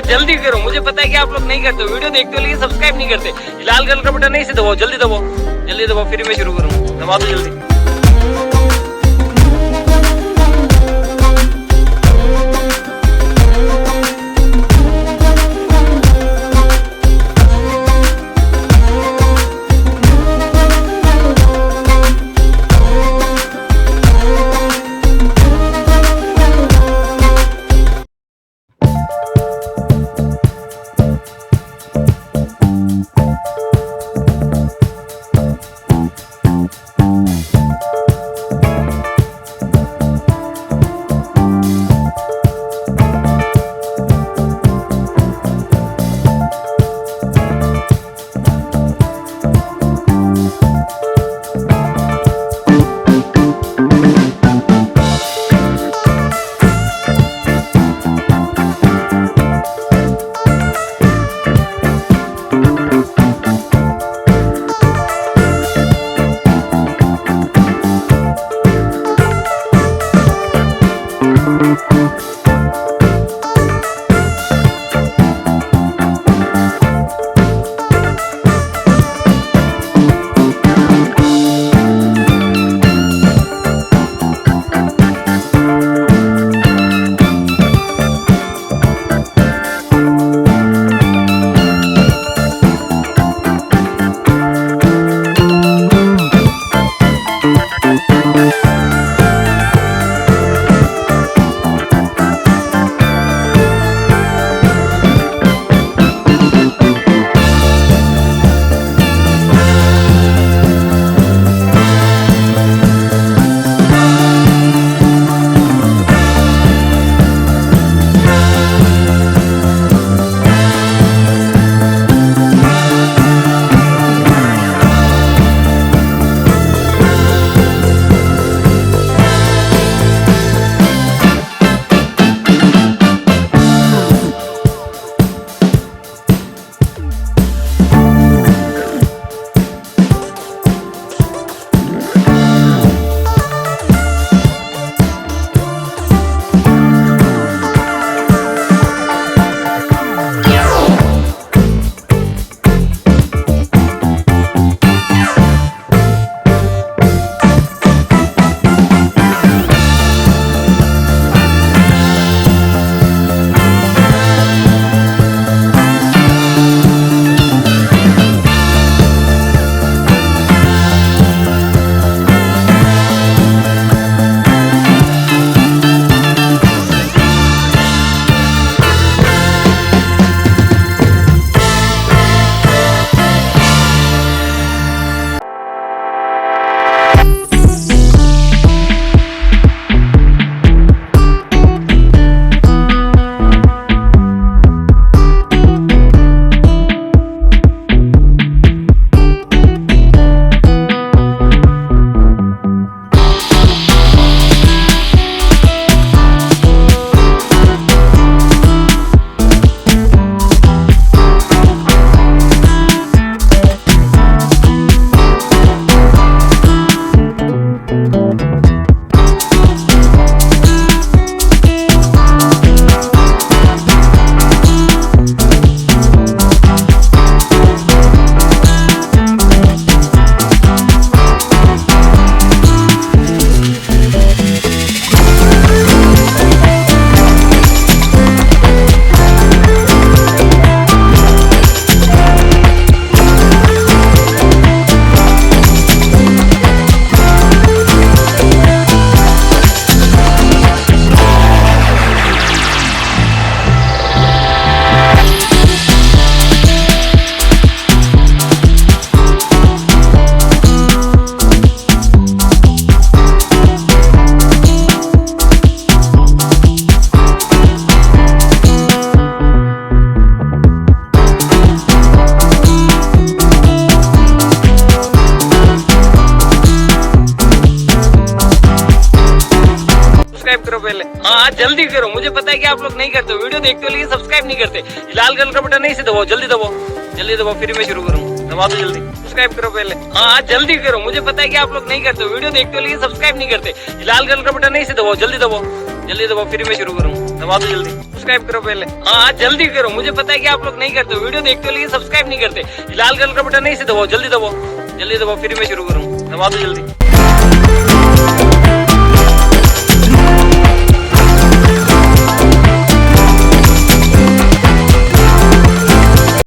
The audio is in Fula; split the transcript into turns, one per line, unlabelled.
जल्दी करो, मुझे पता है कि आप लोग नहीं करते हो, वीडियो देखते हो लेकिन सब्सक्राइब नहीं करते। लाल कलर का बटन नहीं से दबाओ, जल्दी दबाओ, जल्दी दबाओ, फिर मैं शुरू करूँ, दबा दो जल्दी। करो पहले। हाँ जल्दी करो, मुझे पता है कि आप लोग नहीं करते हो, वीडियो देखते हो लेकिन सब्सक्राइब नहीं करते। लाल कलर का बटन नहीं से दबाओ, जल्दी दबाओ, जल्दी दबाओ, फिर मैं शुरू करूँ। दबा दो जल्दी, सब्सक्राइब करो पहले। हाँ जल्दी करो, मुझे पता है कि आप लोग नहीं करते हो, वीडियो देखते हो लेकिन सब्सक्राइब नहीं करते। लाल कलर का बटन नहीं से दबाओ, जल्दी दबाओ, जल्दी दबाओ, फिर मैं शुरू करूँ। दबा दो जल्दी। सब्सक्राइब करो पहले। हाँ जल्दी करो, मुझे पता है कि आप लोग नहीं करते, वीडियो देखते हो लेकिन सब्सक्राइब नहीं करते। लाल कलर का बटन नहीं से दबाओ, जल्दी दबाओ, जल्दी दबाओ, फिर मैं शुरू करूँ। दबा दो जल्दी।